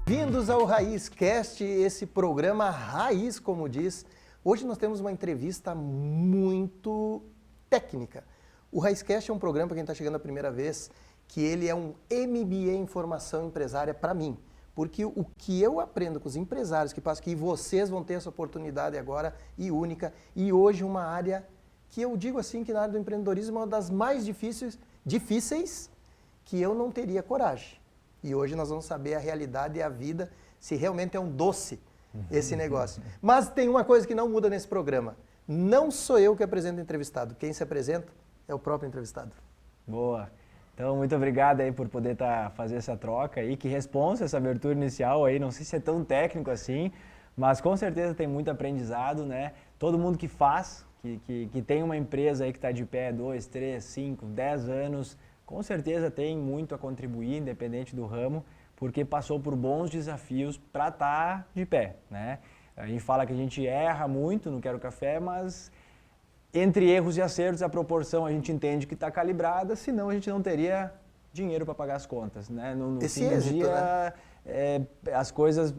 Bem-vindos ao RaízCast, esse programa raiz, como diz. Hoje nós temos uma entrevista muito técnica. O RaízCast é um programa, para quem está chegando a primeira vez, que ele é um MBA em formação empresária para mim. Porque o que eu aprendo com os empresários que passam aqui, vocês vão ter essa oportunidade agora e única. E hoje uma área que eu digo assim, que na área do empreendedorismo é uma das mais difíceis que eu não teria coragem. E hoje nós vamos saber a realidade e a vida, se realmente é um doce esse negócio. Mas tem uma coisa que não muda nesse programa. Não sou eu que apresento o entrevistado. Quem se apresenta é o próprio entrevistado. Boa. Então, muito obrigado aí por poder fazer essa troca aí. Que responsa essa abertura inicial aí. Não sei se é tão técnico assim, mas com certeza tem muito aprendizado, né? Todo mundo que faz, que tem uma empresa aí que está de pé 2, 3, 5, 10 anos... Com certeza tem muito a contribuir, independente do ramo, porque passou por bons desafios para estar de pé, né? A gente fala que a gente erra muito no Quero Café, mas entre erros e acertos a proporção a gente entende que está calibrada, senão a gente não teria dinheiro para pagar as contas, né? No Esse fim do êxito, dia, né? As coisas,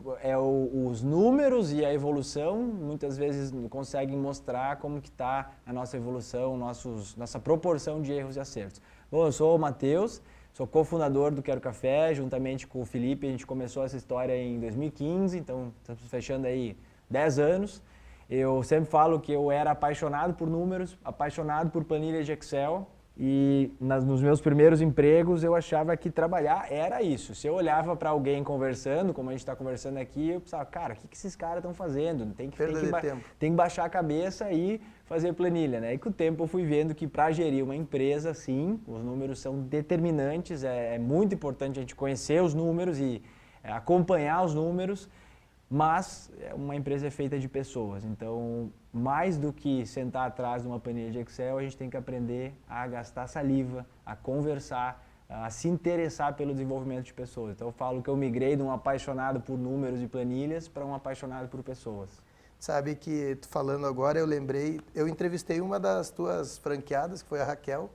os números e a evolução muitas vezes conseguem mostrar como que está a nossa evolução, nossa proporção de erros e acertos. Bom, eu sou o Matheus, sou cofundador do Quero Café, juntamente com o Felipe. A gente começou essa história em 2015, então estamos fechando aí 10 anos. Eu sempre falo que eu era apaixonado por números, apaixonado por planilha de Excel, e nos meus primeiros empregos eu achava que trabalhar era isso. Se eu olhava para alguém conversando, como a gente está conversando aqui, eu pensava, cara, o que esses caras estão fazendo? Tem que baixar a cabeça e fazer planilha, né? E com o tempo eu fui vendo que para gerir uma empresa, sim, os números são determinantes, é muito importante a gente conhecer os números e acompanhar os números, mas uma empresa é feita de pessoas, então mais do que sentar atrás de uma planilha de Excel, a gente tem que aprender a gastar saliva, a conversar, a se interessar pelo desenvolvimento de pessoas. Então eu falo que eu migrei de um apaixonado por números e planilhas para um apaixonado por pessoas. Sabe que, falando agora, eu lembrei, eu entrevistei uma das tuas franqueadas, que foi a Raquel,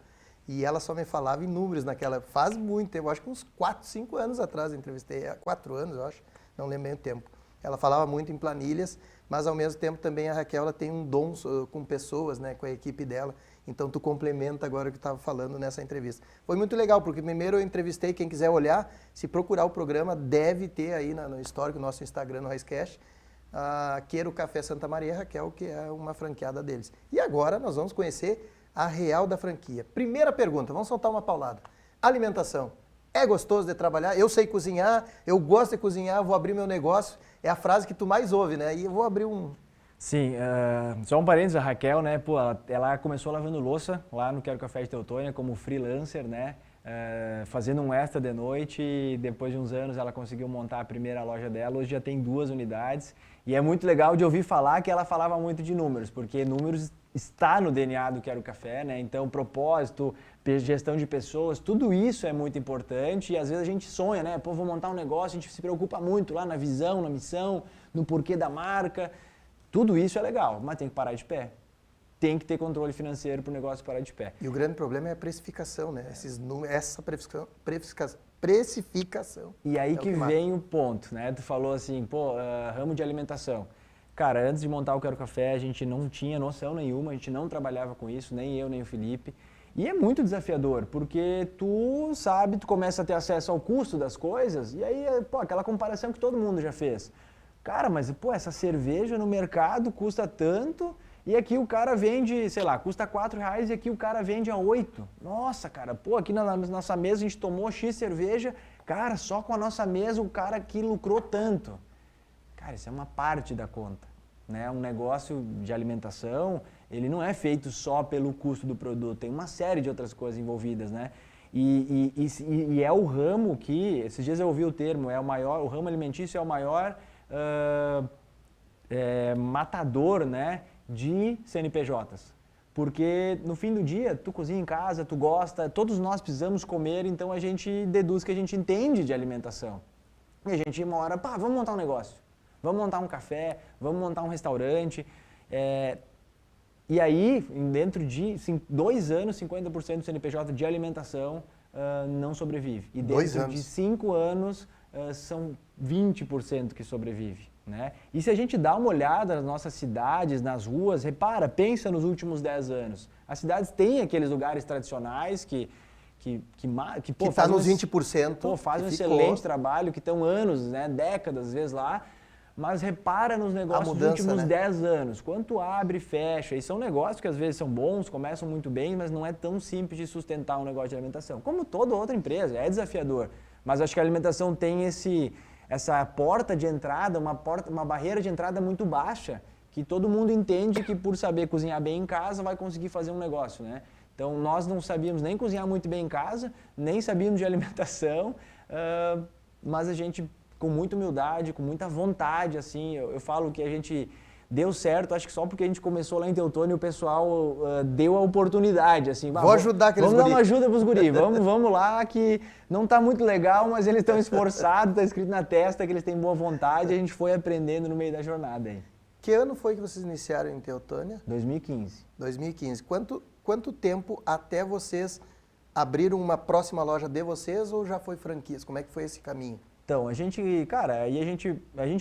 e ela só me falava em números naquela, faz muito tempo, acho que uns 4, 5 anos atrás eu entrevistei, há 4 anos eu acho, não lembro bem o tempo. Ela falava muito em planilhas, mas ao mesmo tempo também a Raquel ela tem um dom com pessoas, né, com a equipe dela. Então tu complementa agora o que eu estava falando nessa entrevista. Foi muito legal, porque primeiro eu entrevistei, quem quiser olhar, se procurar o programa, deve ter aí no histórico, nosso Instagram, no RaízCast, a Quero Café Santa Maria Raquel, que é uma franqueada deles. E agora nós vamos conhecer a real da franquia. Primeira pergunta, vamos soltar uma paulada. Alimentação. É gostoso de trabalhar? Eu sei cozinhar, eu gosto de cozinhar, vou abrir meu negócio. É a frase que tu mais ouve, né? E eu vou abrir um... Sim, só um parênteses, a Raquel, né? Pô, ela começou lavando louça lá no Quero Café de Teutônia como freelancer, né? Fazendo um extra de noite, e depois de uns anos ela conseguiu montar a primeira loja dela. Hoje já tem 2 unidades e é muito legal de ouvir falar que ela falava muito de números, porque números está no DNA do Quero Café, né? Então propósito, gestão de pessoas, tudo isso é muito importante e às vezes a gente sonha, né? Pô, vou montar um negócio, a gente se preocupa muito lá na visão, na missão, no porquê da marca, tudo isso é legal, mas tem que parar de pé. Tem que ter controle financeiro para o negócio parar de pé. E o grande problema é a precificação, né? Essa precificação. E aí que vem o ponto, né? Tu falou assim, pô, ramo de alimentação. Cara, antes de montar o Quero Café, a gente não tinha noção nenhuma, a gente não trabalhava com isso, nem eu, nem o Felipe. E é muito desafiador, porque tu sabe, tu começa a ter acesso ao custo das coisas, e aí, pô, aquela comparação que todo mundo já fez. Cara, mas, pô, essa cerveja no mercado custa tanto... E aqui o cara vende, sei lá, custa R$4 e aqui o cara vende a 8. Nossa, cara, pô, aqui na nossa mesa a gente tomou X cerveja, cara, só com a nossa mesa o cara aqui lucrou tanto. Cara, isso é uma parte da conta, né? Um negócio de alimentação, ele não é feito só pelo custo do produto, tem uma série de outras coisas envolvidas, né? E é o ramo que, esses dias eu ouvi o termo, o ramo alimentício é o maior matador, né? De CNPJs, porque no fim do dia tu cozinha em casa, tu gosta, todos nós precisamos comer, então a gente deduz que a gente entende de alimentação e a gente uma hora, pá, vamos montar um negócio. vamos montar um café, vamos montar um restaurante. E aí, dentro de 2 anos, 50% do CNPJ de alimentação não sobrevive. E dentro de 5 anos, são 20% que sobrevive. Né? E se a gente dá uma olhada nas nossas cidades, nas ruas, pensa nos últimos 10 anos. As cidades têm aqueles lugares tradicionais que está nos 20%. Fazem um excelente trabalho, que estão anos, né, décadas às vezes lá. Mas repara nos negócios dos últimos 10 anos, quanto abre e fecha. E são negócios que às vezes são bons, começam muito bem, mas não é tão simples de sustentar um negócio de alimentação. Como toda outra empresa, é desafiador. Mas acho que a alimentação tem essa porta de entrada, uma barreira de entrada muito baixa, que todo mundo entende que por saber cozinhar bem em casa vai conseguir fazer um negócio, né? Então nós não sabíamos nem cozinhar muito bem em casa, nem sabíamos de alimentação, mas a gente, com muita humildade, com muita vontade, assim, eu falo que a gente deu certo, acho que só porque a gente começou lá em Teutônia e o pessoal deu a oportunidade, assim. Vou ajudar aqueles Vamos dar uma ajuda para os guris, vamos lá, que não está muito legal, mas eles estão esforçados, está escrito na testa que eles têm boa vontade, e a gente foi aprendendo no meio da jornada aí. Que ano foi que vocês iniciaram em Teutônia? 2015. 2015. Quanto tempo até vocês abriram uma próxima loja de vocês ou já foi franquias? Como é que foi esse caminho? Então, a gente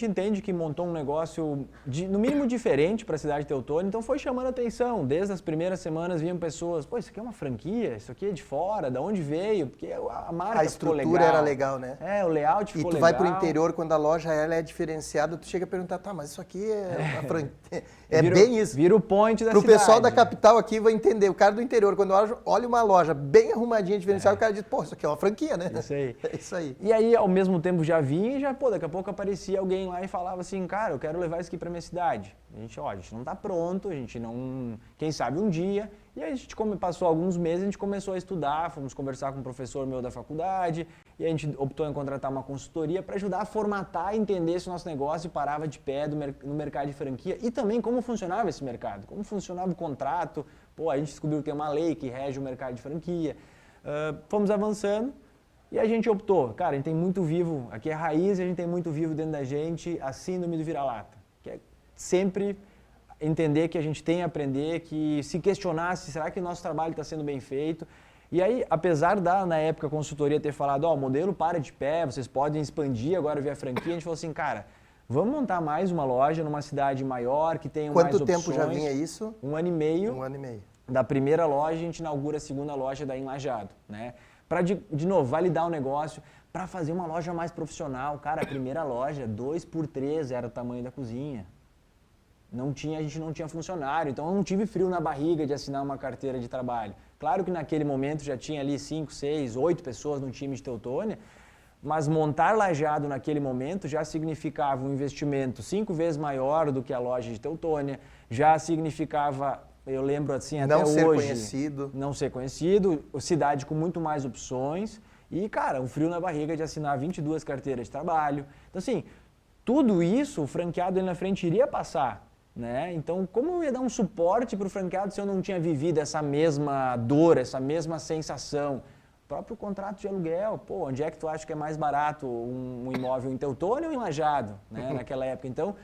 entende que montou um negócio, no mínimo, diferente para a cidade de Teutônia, então foi chamando a atenção. Desde as primeiras semanas vinham pessoas, isso aqui é uma franquia, isso aqui é de fora, da onde veio? Porque a marca ficou legal. A estrutura era legal, né? O layout ficou legal. E tu vai para o interior, quando a loja ela é diferenciada, tu chega a perguntar, mas isso aqui é uma franquia. Bem isso. Vira o point da cidade. Para o pessoal da capital aqui vai entender, o cara do interior, quando olha uma loja bem arrumadinha, diferenciada, o cara diz, isso aqui é uma franquia, né? Isso aí. É isso aí. E aí, ao mesmo tempo, já vinha e daqui a pouco aparecia alguém lá e falava assim, cara, eu quero levar isso aqui para minha cidade. A gente não está pronto, quem sabe um dia. E aí a gente passou alguns meses, a gente começou a estudar, fomos conversar com um professor meu da faculdade, e a gente optou em contratar uma consultoria para ajudar a formatar e entender se o nosso negócio parava de pé no mercado de franquia e também como funcionava esse mercado, como funcionava o contrato. A gente descobriu que tem uma lei que rege o mercado de franquia. Fomos avançando. E a gente optou, cara, a gente tem muito vivo, aqui é raiz, a gente tem muito vivo dentro da gente, a síndrome do vira-lata, que é sempre entender que a gente tem a aprender, que se questionasse, será que o nosso trabalho está sendo bem feito? E aí, apesar na época, a consultoria ter falado, o modelo para de pé, vocês podem expandir agora via franquia, a gente falou assim, cara, vamos montar mais uma loja numa cidade maior, que tenha mais opções. Quanto tempo já vinha isso? 1 ano e meio. 1 ano e meio. Da primeira loja, a gente inaugura a segunda loja daí em Lajeado, né? Para, de novo, validar o negócio, para fazer uma loja mais profissional. Cara, a primeira loja, 2x3 era o tamanho da cozinha. A gente não tinha funcionário, então eu não tive frio na barriga de assinar uma carteira de trabalho. Claro que naquele momento já tinha ali 5, 6, 8 pessoas no time de Teutônia, mas montar Lajeado naquele momento já significava um investimento 5 vezes maior do que a loja de Teutônia, já significava... Eu lembro assim até hoje... Não ser conhecido, cidade com muito mais opções e, cara, um frio na barriga de assinar 22 carteiras de trabalho. Então, assim, tudo isso o franqueado ali na frente iria passar, né? Então, como eu ia dar um suporte para o franqueado se eu não tinha vivido essa mesma dor, essa mesma sensação? O próprio contrato de aluguel, onde é que tu acha que é mais barato um imóvel em Teutônia ou em Lajeado, né? Naquela época, então...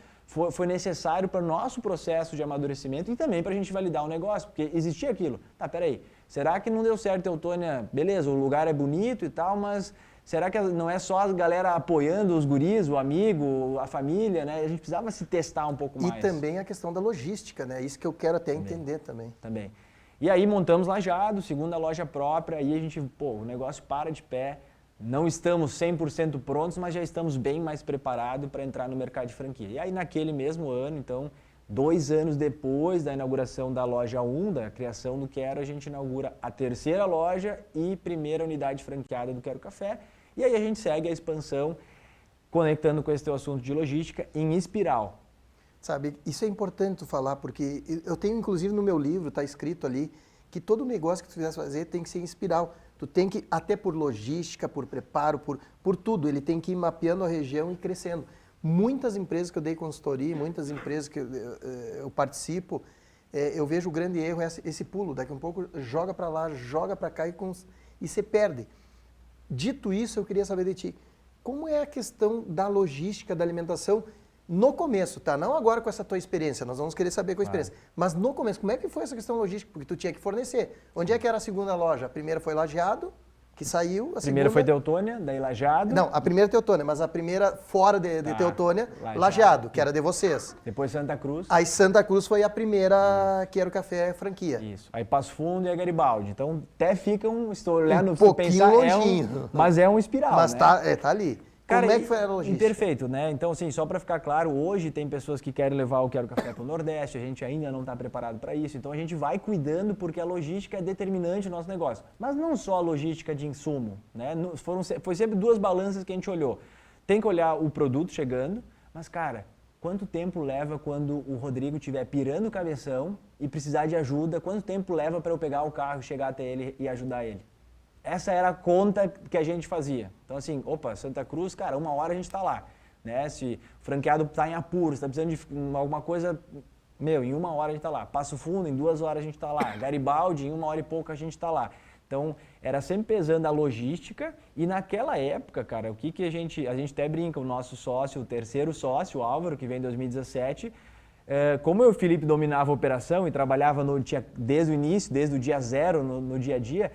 Foi necessário para o nosso processo de amadurecimento e também para a gente validar o negócio, porque existia aquilo. Peraí, será que não deu certo Teutônia? Beleza, o lugar é bonito e tal, mas será que não é só a galera apoiando os guris, o amigo, a família, né? A gente precisava se testar um pouco mais. E também a questão da logística, né? Isso que eu quero até entender também. Também. E aí montamos Lajeado, segunda loja própria, aí a gente, o negócio para de pé. Não estamos 100% prontos, mas já estamos bem mais preparados para entrar no mercado de franquia. E aí, naquele mesmo ano, então, 2 anos depois da inauguração da loja 1, da criação do Quero, a gente inaugura a 3ª loja e primeira unidade franqueada do Quero Café. E aí a gente segue a expansão, conectando com esse teu assunto de logística, em espiral. Sabe, isso é importante tu falar, porque eu tenho, inclusive, no meu livro, está escrito ali, que todo negócio que tu quiser fazer tem que ser em espiral. Tu tem que, até por logística, por preparo, por tudo, ele tem que ir mapeando a região e crescendo. Muitas empresas que eu dei consultoria, muitas empresas que eu participo, eu vejo o grande erro esse pulo. Daqui a um pouco joga para lá, joga para cá e você perde. Dito isso, eu queria saber de ti, como é a questão da logística, da alimentação No começo, tá? Não agora com essa tua experiência, nós vamos querer saber com a experiência. Mas no começo, como é que foi essa questão logística? Porque tu tinha que fornecer. Onde é que era a segunda loja? A primeira foi Lajeado, que saiu. A Primeiro segunda... foi Teutônia, daí Lajeado. Não, a primeira Teutônia, mas a primeira fora de Teutônia, Lajeado, que era de vocês. Depois Santa Cruz. Aí Santa Cruz foi a primeira que era o café franquia. Isso. Aí Passo Fundo e a Garibaldi. Então até fica estou olhando, pouquinho pensar, longinho. mas é um espiral, Mas né? tá ali. Cara, como é que foi a logística? Perfeito, né? Então, assim, só para ficar claro, hoje tem pessoas que querem levar o Quero Café para o Nordeste, a gente ainda não está preparado para isso, então a gente vai cuidando porque a logística é determinante no nosso negócio. Mas não só a logística de insumo, né? Foi sempre duas balanças que a gente olhou. Tem que olhar o produto chegando, mas, cara, quanto tempo leva quando o Rodrigo estiver pirando o cabeção e precisar de ajuda? Quanto tempo leva para eu pegar o carro, chegar até ele e ajudar ele? Essa era a conta que a gente fazia. Então, assim, Santa Cruz, cara, 1 hora a gente está lá. Né? Se o franqueado está em apuros, está precisando de alguma coisa, em 1 hora a gente está lá. Passo Fundo, em 2 horas a gente está lá. Garibaldi, em 1 hora e pouco a gente está lá. Então, era sempre pesando a logística e naquela época, cara, o que a gente até brinca, o nosso sócio, o terceiro sócio, o Álvaro, que vem em 2017, como eu e o Felipe dominava a operação e trabalhava desde o início, desde o dia zero, no dia a dia,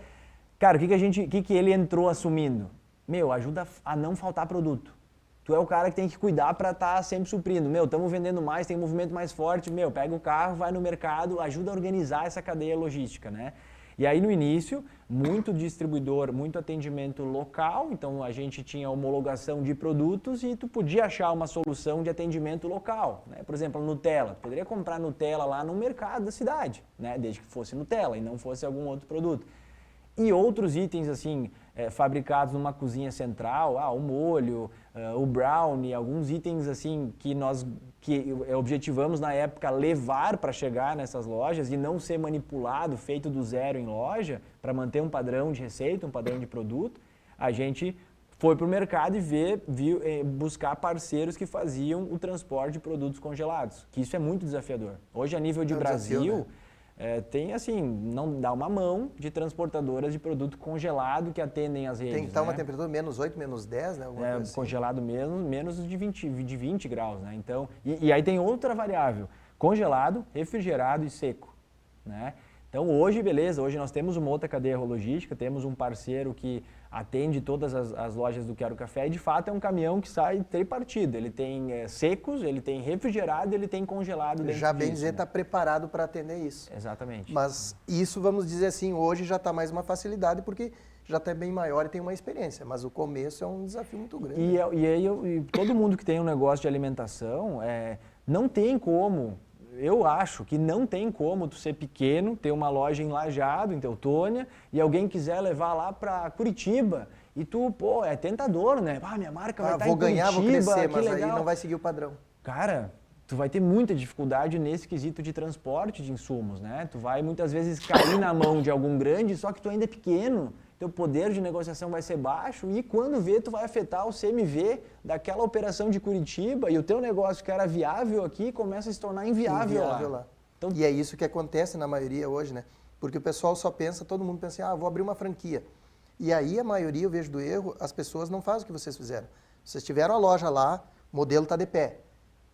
cara, o que ele entrou assumindo? Ajuda a não faltar produto. Tu é o cara que tem que cuidar para estar sempre suprindo. Estamos vendendo mais, tem um movimento mais forte. Pega o carro, vai no mercado, ajuda a organizar essa cadeia logística, né? E aí no início, muito distribuidor, muito atendimento local. Então a gente tinha homologação de produtos e tu podia achar uma solução de atendimento local, né? Por exemplo, a Nutella. Tu poderia comprar Nutella lá no mercado da cidade, né? Desde que fosse Nutella e não fosse algum outro produto. E outros itens, assim, fabricados numa cozinha central, o molho, o brownie, alguns itens, assim, que nós objetivamos na época levar para chegar nessas lojas e não ser manipulado, feito do zero em loja, para manter um padrão de receita, um padrão de produto, a gente foi para o mercado e buscar parceiros que faziam o transporte de produtos congelados, que isso é muito desafiador. Hoje, a nível de Brasil... Desafio, né? Tem assim, não dá uma mão de transportadoras de produto congelado que atendem as redes. Tem que estar uma temperatura menos 8, menos 10, né? Assim. Congelado menos de 20 graus, né? Então, e aí tem outra variável, congelado, refrigerado e seco, né? Então hoje, beleza, hoje nós temos uma outra cadeia logística, temos um parceiro que atende todas as lojas do Quero Café e de fato é um caminhão que sai tripartido. Ele tem secos, ele tem refrigerado, ele tem congelado dentro já bem disso, dizer, está preparado para atender isso. Exatamente. Mas isso, vamos dizer assim, hoje já está mais uma facilidade porque já está bem maior e tem uma experiência, mas o começo é um desafio muito grande. E todo mundo que tem um negócio de alimentação, não tem como... Eu acho que não tem como tu ser pequeno, ter uma loja em Lajeado, em Teutônia, e alguém quiser levar lá para Curitiba, e tu, é tentador, né? Minha marca vai estar em Curitiba, vou crescer, mas legal. Aí não vai seguir o padrão. Cara, tu vai ter muita dificuldade nesse quesito de transporte de insumos, né? Tu vai muitas vezes cair na mão de algum grande, só que tu ainda é pequeno, teu poder de negociação vai ser baixo e quando vê, tu vai afetar o CMV daquela operação de Curitiba e o teu negócio que era viável aqui começa a se tornar inviável lá. Então, e é isso que acontece na maioria hoje, né? Porque o pessoal só pensa, todo mundo pensa assim, vou abrir uma franquia. E aí a maioria, eu vejo do erro, as pessoas não fazem o que vocês fizeram. Vocês tiveram a loja lá, o modelo está de pé.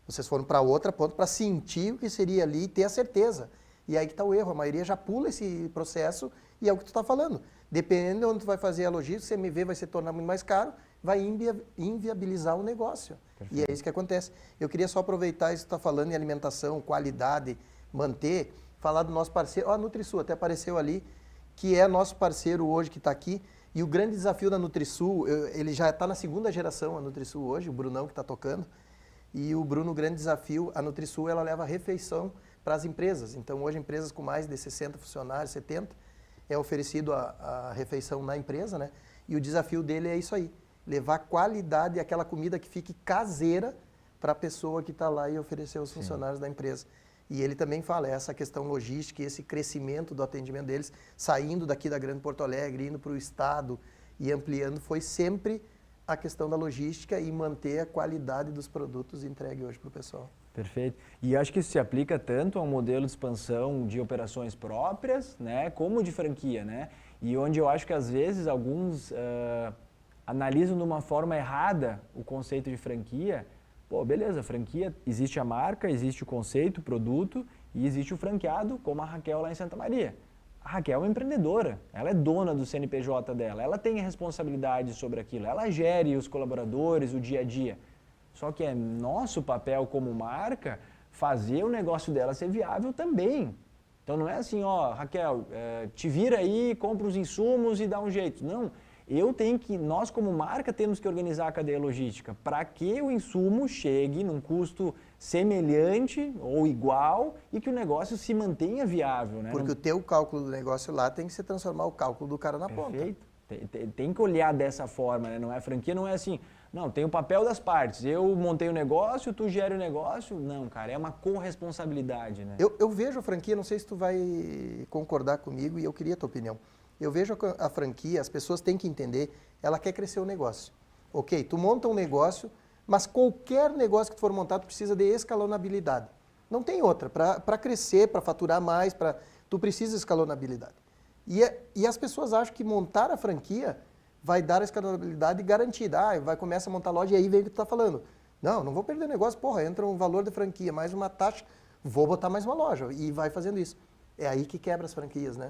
Vocês foram para outra ponta para sentir o que seria ali e ter a certeza. E aí que está o erro, a maioria já pula esse processo e é o que tu está falando. Dependendo de onde tu vai fazer a logística, o CMV vai se tornar muito mais caro, vai inviabilizar o negócio. Perfeito. E é isso que acontece. Eu queria só aproveitar isso que tu está falando em alimentação, qualidade, manter, falar do nosso parceiro, a NutriSul até apareceu ali, que é nosso parceiro hoje que está aqui. E o grande desafio da NutriSul, ele já está na 2ª geração, a NutriSul hoje, o Brunão que está tocando. E o Bruno, o grande desafio, a NutriSul, ela leva refeição para as empresas. Então, hoje, empresas com mais de 60 funcionários, 70, é oferecido a refeição na empresa, né? E o desafio dele é isso aí, levar qualidade, aquela comida que fique caseira para a pessoa que está lá e oferecer aos funcionários da empresa. E ele também fala, essa questão logística e esse crescimento do atendimento deles, saindo daqui da Grande Porto Alegre, indo para o estado e ampliando, foi sempre a questão da logística e manter a qualidade dos produtos entregue hoje para o pessoal. Perfeito. E acho que isso se aplica tanto ao modelo de expansão de operações próprias, né, como de franquia, né? E onde eu acho que às vezes alguns analisam de uma forma errada o conceito de franquia, Pô, beleza, franquia, existe a marca, existe o conceito, o produto e existe o franqueado, como a Raquel lá em Santa Maria. A Raquel é uma empreendedora, ela é dona do CNPJ dela, ela tem responsabilidade sobre aquilo, ela gere os colaboradores, o dia a dia. Só que é nosso papel como marca fazer o negócio dela ser viável também. Então não é assim, ó, Raquel, te vira aí, compra os insumos e dá um jeito. Não, nós como marca temos que organizar a cadeia logística para que o insumo chegue num custo semelhante ou igual e que o negócio se mantenha viável, né? Porque o teu cálculo do negócio lá tem que se transformar o cálculo do cara na ponta. Perfeito. Tem que olhar dessa forma, né? Não é franquia, não é assim, não, tem o papel das partes, eu montei o negócio, tu gera o negócio. Não, cara, é uma corresponsabilidade, né? Eu vejo a franquia, não sei se tu vai concordar comigo e eu queria a tua opinião. Eu vejo a franquia, as pessoas têm que entender, ela quer crescer o negócio. Ok, tu monta um negócio, mas qualquer negócio que tu for montar, tu precisa de escalonabilidade. Não tem outra. Para crescer, para faturar mais, tu precisa de escalonabilidade. E as pessoas acham que montar a franquia vai dar a escalonabilidade garantida. Vai começar a montar loja e aí vem o que tu está falando. Não vou perder negócio. Porra, entra um valor de franquia, mais uma taxa, vou botar mais uma loja. E vai fazendo isso. É aí que quebra as franquias, né?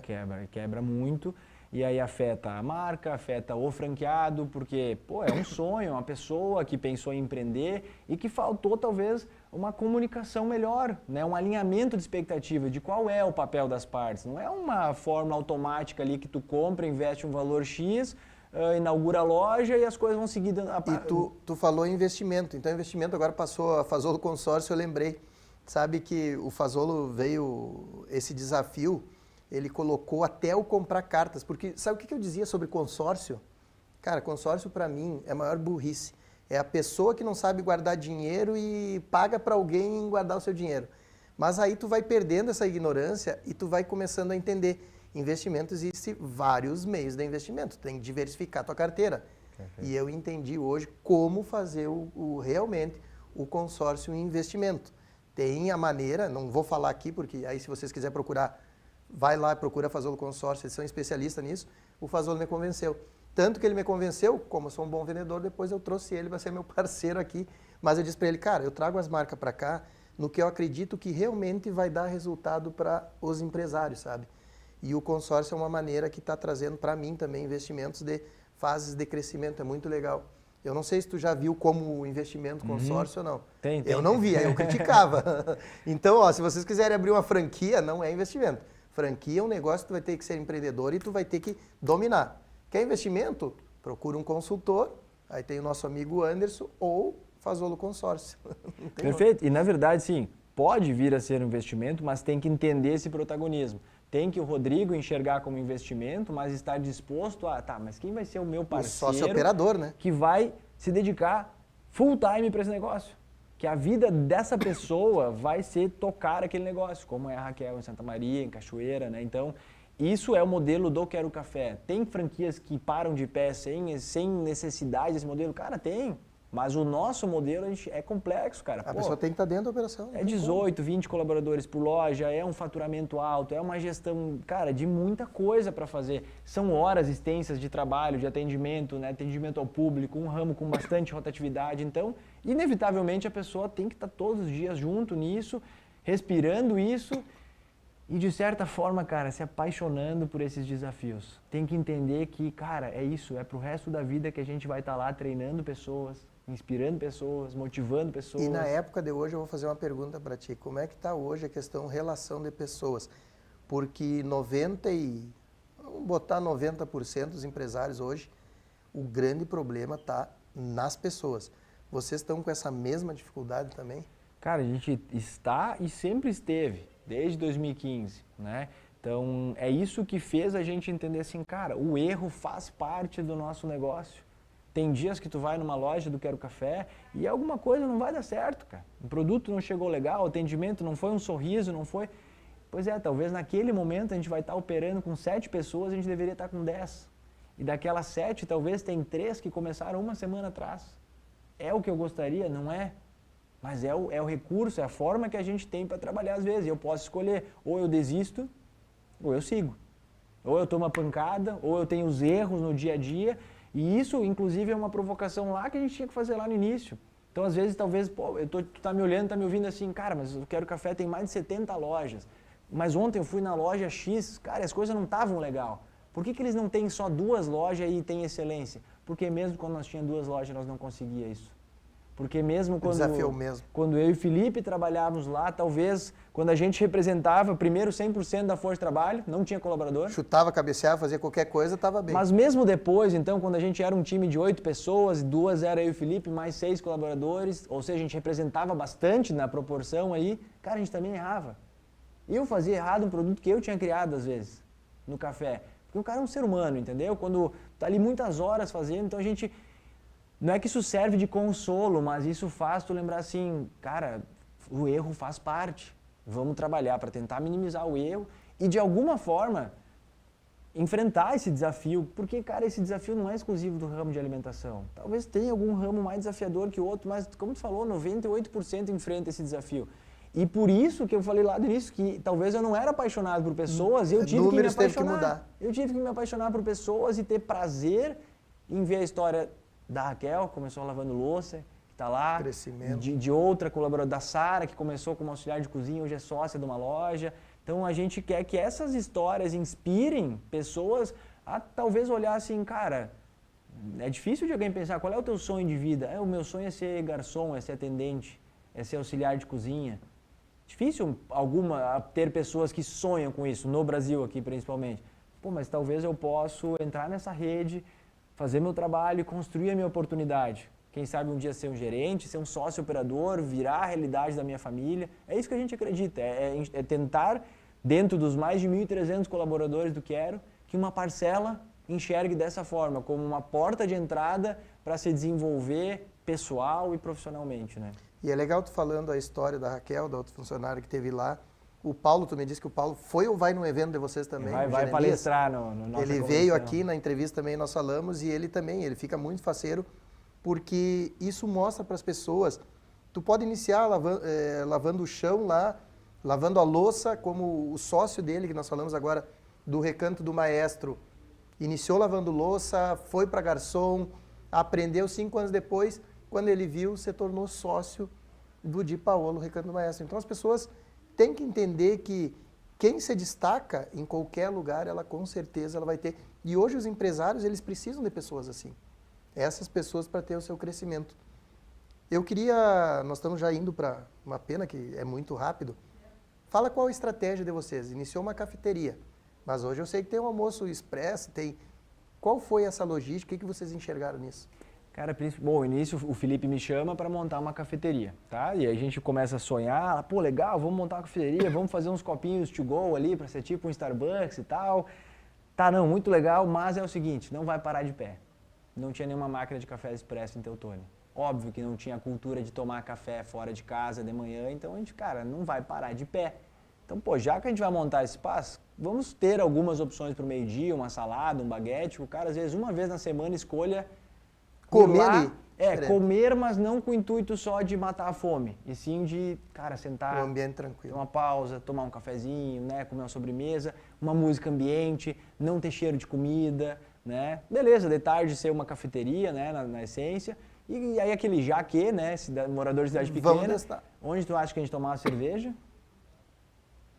Quebra muito. E aí afeta a marca, afeta o franqueado, porque, pô, é um sonho, uma pessoa que pensou em empreender e que faltou, talvez, uma comunicação melhor, né? Um alinhamento de expectativa de qual é o papel das partes. Não é uma fórmula automática ali que tu compra, investe um valor X, inaugura a loja e as coisas vão seguir dando... E tu falou em investimento. Então, investimento agora passou a Fazolo Consórcio, eu lembrei. Sabe que o Fazolo veio, esse desafio, ele colocou até o comprar cartas. Porque sabe o que eu dizia sobre consórcio? Cara, consórcio para mim é a maior burrice. É a pessoa que não sabe guardar dinheiro e paga para alguém guardar o seu dinheiro. Mas aí tu vai perdendo essa ignorância e tu vai começando a entender. Investimento, existe vários meios de investimento. Tu tem que diversificar a tua carteira. Perfeito. E eu entendi hoje como fazer realmente o consórcio em investimento. Tem a maneira, não vou falar aqui, porque aí se vocês quiserem procurar, vai lá e procura Fazolo Consórcio, eles são especialistas nisso. O Fazolo me convenceu. Tanto que ele me convenceu, como eu sou um bom vendedor, depois eu trouxe ele para ser meu parceiro aqui. Mas eu disse para ele, cara, eu trago as marcas para cá no que eu acredito que realmente vai dar resultado para os empresários, sabe? E o consórcio é uma maneira que está trazendo para mim também investimentos de fases de crescimento, é muito legal. Eu não sei se tu já viu como investimento consórcio ou não. Tem. Eu não via, eu criticava. Então, ó, se vocês quiserem abrir uma franquia, não é investimento. Franquia é um negócio que tu vai ter que ser empreendedor e tu vai ter que dominar. Quer investimento? Procura um consultor, aí tem o nosso amigo Anderson ou Fazolo Consórcio. Perfeito. E na verdade, sim, pode vir a ser um investimento, mas tem que entender esse protagonismo. Tem que o Rodrigo enxergar como investimento, mas estar disposto a... Tá, mas quem vai ser o meu parceiro... O sócio operador, né? Que vai se dedicar full time para esse negócio. Que a vida dessa pessoa vai ser tocar aquele negócio, como é a Raquel em Santa Maria, em Cachoeira, né? Então, isso é o modelo do Quero Café. Tem franquias que param de pé sem necessidade desse modelo? Cara, tem. Mas o nosso modelo é complexo, cara. A pessoa tem que estar dentro da operação. É 18, 20 colaboradores por loja, é um faturamento alto, é uma gestão, cara, de muita coisa para fazer. São horas extensas de trabalho, de atendimento, né? Atendimento ao público, um ramo com bastante rotatividade. Então, inevitavelmente, a pessoa tem que estar todos os dias junto nisso, respirando isso e, de certa forma, cara, se apaixonando por esses desafios. Tem que entender que, cara, é isso, é pro resto da vida que a gente vai estar lá treinando pessoas, inspirando pessoas, motivando pessoas. E na época de hoje eu vou fazer uma pergunta para ti. Como é que está hoje a questão relação de pessoas? Porque vamos botar 90% dos empresários hoje, o grande problema está nas pessoas. Vocês estão com essa mesma dificuldade também? Cara, a gente está e sempre esteve, desde 2015, né? Então, é isso que fez a gente entender assim, cara, o erro faz parte do nosso negócio. Tem dias que tu vai numa loja do Quero Café e alguma coisa não vai dar certo, cara. O produto não chegou legal, o atendimento não foi um sorriso, não foi... Pois é, talvez naquele momento a gente vai estar operando com 7 pessoas, a gente deveria estar com 10. E daquelas 7, talvez tem 3 que começaram uma semana atrás. É o que eu gostaria? Não é. Mas é o recurso, é a forma que a gente tem para trabalhar às vezes. Eu posso escolher, ou eu desisto, ou eu sigo. Ou eu tomo uma pancada, ou eu tenho os erros no dia a dia. E isso, inclusive, é uma provocação lá que a gente tinha que fazer lá no início. Então, às vezes, talvez, pô, tu tá me olhando, tá me ouvindo assim, cara, mas o Quero Café tem mais de 70 lojas. Mas ontem eu fui na loja X, cara, as coisas não estavam legal. Por que eles não têm só 2 lojas e tem excelência? Porque mesmo quando nós tínhamos 2 lojas, nós não conseguíamos isso. Porque mesmo quando eu e o Felipe trabalhávamos lá, talvez quando a gente representava primeiro 100% da força de trabalho, não tinha colaborador. Chutava, cabeceava, fazia qualquer coisa, estava bem. Mas mesmo depois, então, quando a gente era um time de 8 pessoas, 2 era eu e o Felipe, mais 6 colaboradores, ou seja, a gente representava bastante na proporção aí, cara, a gente também errava. Eu fazia errado um produto que eu tinha criado, às vezes, no café. Porque o cara é um ser humano, entendeu? Quando tá ali muitas horas fazendo, então a gente... Não é que isso serve de consolo, mas isso faz tu lembrar assim, cara, o erro faz parte. Vamos trabalhar para tentar minimizar o erro e, de alguma forma, enfrentar esse desafio. Porque, cara, esse desafio não é exclusivo do ramo de alimentação. Talvez tenha algum ramo mais desafiador que o outro, mas, como tu falou, 98% enfrenta esse desafio. E por isso que eu falei lá do início, que talvez eu não era apaixonado por pessoas, eu tive que me apaixonar. Teve que mudar. Eu tive que me apaixonar por pessoas e ter prazer em ver a história da Raquel, que começou lavando louça, que está lá. Crescimento. De outra colaboradora, da Sara, que começou como auxiliar de cozinha, hoje é sócia de uma loja. Então a gente quer que essas histórias inspirem pessoas a talvez olhar assim, cara, é difícil de alguém pensar qual é o teu sonho de vida. O meu sonho é ser garçom, é ser atendente, é ser auxiliar de cozinha. Difícil ter pessoas que sonham com isso, no Brasil aqui principalmente. Pô, mas talvez eu possa entrar nessa rede, fazer meu trabalho e construir a minha oportunidade. Quem sabe um dia ser um gerente, ser um sócio operador, virar a realidade da minha família. É isso que a gente acredita, é tentar, dentro dos mais de 1.300 colaboradores do Quero, que uma parcela enxergue dessa forma, como uma porta de entrada para se desenvolver pessoal e profissionalmente, né? E é legal tu falando a história da Raquel, da outra funcionária que teve lá. O Paulo, tu me disse que o Paulo foi ou vai no evento de vocês também? Vai palestrar no nosso Ele veio aqui na entrevista também, nós falamos, e ele também, ele fica muito faceiro, porque isso mostra para as pessoas, tu pode iniciar lavando o chão lá, lavando a louça, como o sócio dele, que nós falamos agora, do Recanto do Maestro, iniciou lavando louça, foi para garçom, aprendeu 5 anos depois, quando ele viu, se tornou sócio do Di Paolo, Recanto do Maestro. Então as pessoas têm que entender que quem se destaca em qualquer lugar, ela com certeza ela vai ter. E hoje os empresários, eles precisam de pessoas assim. Essas pessoas para ter o seu crescimento. Eu queria, nós estamos já indo para uma pena que é muito rápido. Fala qual a estratégia de vocês. Iniciou uma cafeteria, mas hoje eu sei que tem um almoço expresso, tem... Qual foi essa logística? O que vocês enxergaram nisso? Cara, bom, no início o Felipe me chama para montar uma cafeteria, tá? E aí a gente começa a sonhar, pô, legal, vamos montar uma cafeteria, vamos fazer uns copinhos to go ali para ser tipo um Starbucks e tal. Tá, não, muito legal, mas é o seguinte, não vai parar de pé. Não tinha nenhuma máquina de café expresso em Teutônia. Óbvio que não tinha a cultura de tomar café fora de casa de manhã, então a gente, cara, não vai parar de pé. Então, pô, já que a gente vai montar esse espaço, vamos ter algumas opções para o meio-dia, uma salada, um baguete, o cara às vezes uma vez na semana escolha comer ali. Comer, mas não com o intuito só de matar a fome, e sim de, cara, sentar, um ambiente tranquilo, uma pausa, tomar um cafezinho, né, comer uma sobremesa, uma música ambiente, não ter cheiro de comida, né? Beleza, de tarde ser uma cafeteria, né, na essência, e aí aquele jaque, né, morador de cidade pequena, onde tu acha que a gente tomava cerveja?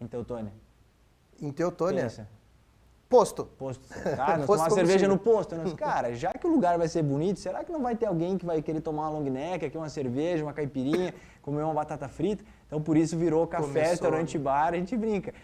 Em Teutônia. Em Teutônia? Pensa. Posto. Tá, nós tomamos cerveja no posto. Nós, cara, já que o lugar vai ser bonito, será que não vai ter alguém que vai querer tomar uma long neck, aqui uma cerveja, uma caipirinha, comer uma batata frita? Então, por isso virou café, restaurante, bar, a gente brinca.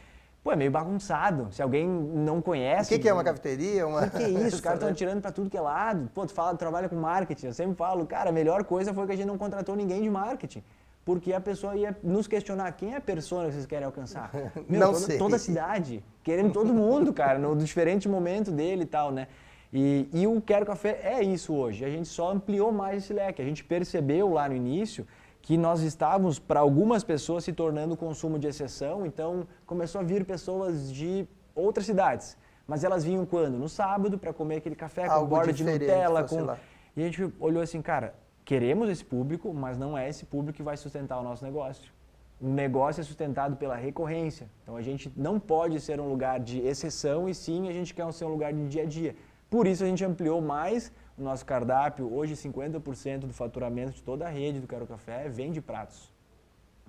Pô, é meio bagunçado. Se alguém não conhece... O que é uma cafeteria? O que é isso? Os caras estão atirando pra tudo que é lado. Pô, tu trabalha com marketing. Eu sempre falo, cara, a melhor coisa foi que a gente não contratou ninguém de marketing. Porque a pessoa ia nos questionar quem é a persona que vocês querem alcançar. Não sei. Toda a cidade, querendo todo mundo, cara, no diferente momento dele e tal, né? E o Quero Café é isso hoje. A gente só ampliou mais esse leque. A gente percebeu lá no início que nós estávamos, para algumas pessoas, se tornando consumo de exceção. Então, começou a vir pessoas de outras cidades. Mas elas vinham quando? No sábado, para comer aquele café com borda de Nutella. E a gente olhou assim, cara... Queremos esse público, mas não é esse público que vai sustentar o nosso negócio. O negócio é sustentado pela recorrência. Então a gente não pode ser um lugar de exceção e sim a gente quer ser um lugar de dia a dia. Por isso a gente ampliou mais no nosso cardápio, hoje 50% do faturamento de toda a rede do Quero Café vem de pratos.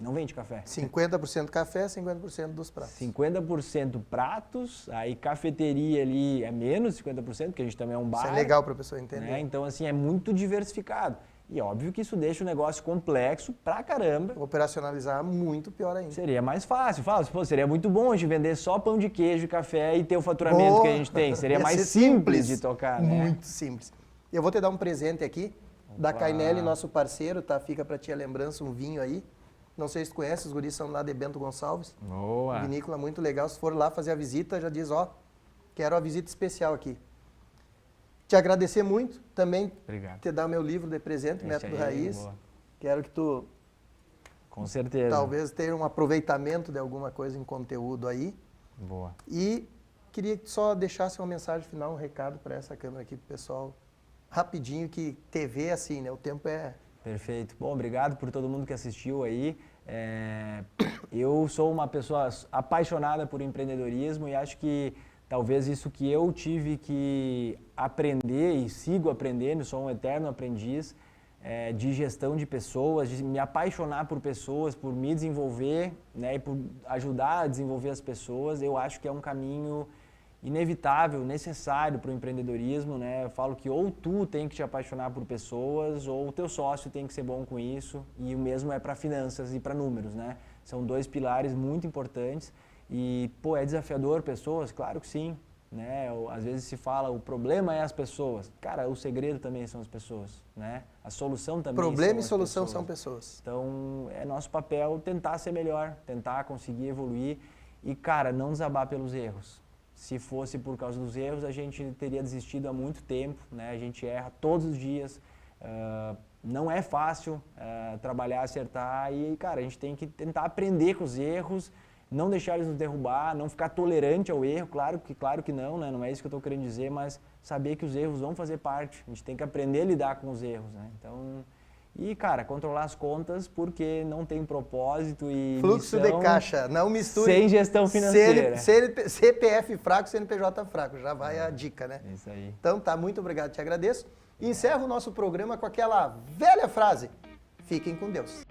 Não vem de café. 50% café, 50% dos pratos. 50% pratos, aí cafeteria ali é menos 50%, porque a gente também é um bar. Isso é legal para a pessoa entender. Né? Então, assim, é muito diversificado. E óbvio que isso deixa o negócio complexo pra caramba. Operacionalizar muito pior ainda. Seria mais fácil. Fala, pô, seria muito bom a gente vender só pão de queijo e café e ter o faturamento que a gente tem. Seria mais simples de tocar, né? Muito simples. Eu vou te dar um presente aqui, da Cainelli, nosso parceiro, tá? Fica para ti a lembrança, um vinho aí. Não sei se tu conhece, os guris são lá de Bento Gonçalves. Boa. Vinícola muito legal. Se for lá fazer a visita, já diz, ó, quero a visita especial aqui. Te agradecer muito, também Obrigado. te dar meu livro de presente, Método Raiz. Boa. Quero que tu, Com certeza. talvez, tenha um aproveitamento de alguma coisa em conteúdo aí. Boa. E queria que só deixasse uma mensagem final, um recado para essa câmera aqui, pro pessoal, rapidinho, que TV é assim, né? O tempo é... Perfeito. Bom, obrigado por todo mundo que assistiu aí. Eu sou uma pessoa apaixonada por empreendedorismo e acho que talvez isso que eu tive que aprender e sigo aprendendo, sou um eterno aprendiz de gestão de pessoas, de me apaixonar por pessoas, por me desenvolver, né, e por ajudar a desenvolver as pessoas. Eu acho que é um caminho inevitável, necessário para o empreendedorismo, né? Eu falo que ou tu tem que te apaixonar por pessoas ou o teu sócio tem que ser bom com isso, e o mesmo é para finanças e para números, né? São dois pilares muito importantes e, pô, é desafiador pessoas? Claro que sim, né? Às vezes se fala, o problema é as pessoas. Cara, o segredo também são as pessoas, né? A solução também Problema e são solução as pessoas. são pessoas. Então, é nosso papel tentar ser melhor, tentar conseguir evoluir e, cara, não desabar pelos erros. Se fosse por causa dos erros, a gente teria desistido há muito tempo, né? A gente erra todos os dias, não é fácil trabalhar, acertar e, cara, a gente tem que tentar aprender com os erros, não deixar eles nos derrubar, não ficar tolerante ao erro, claro que não, né? Não é isso que eu estou querendo dizer, mas saber que os erros vão fazer parte, a gente tem que aprender a lidar com os erros, né? Então, e, cara, controlar as contas porque não tem propósito e Fluxo missão de caixa, não misture. sem gestão financeira. CPF fraco, CNPJ fraco, já vai a dica, né? Isso aí. Então tá, muito obrigado, te agradeço. E encerro o nosso programa com aquela velha frase: fiquem com Deus.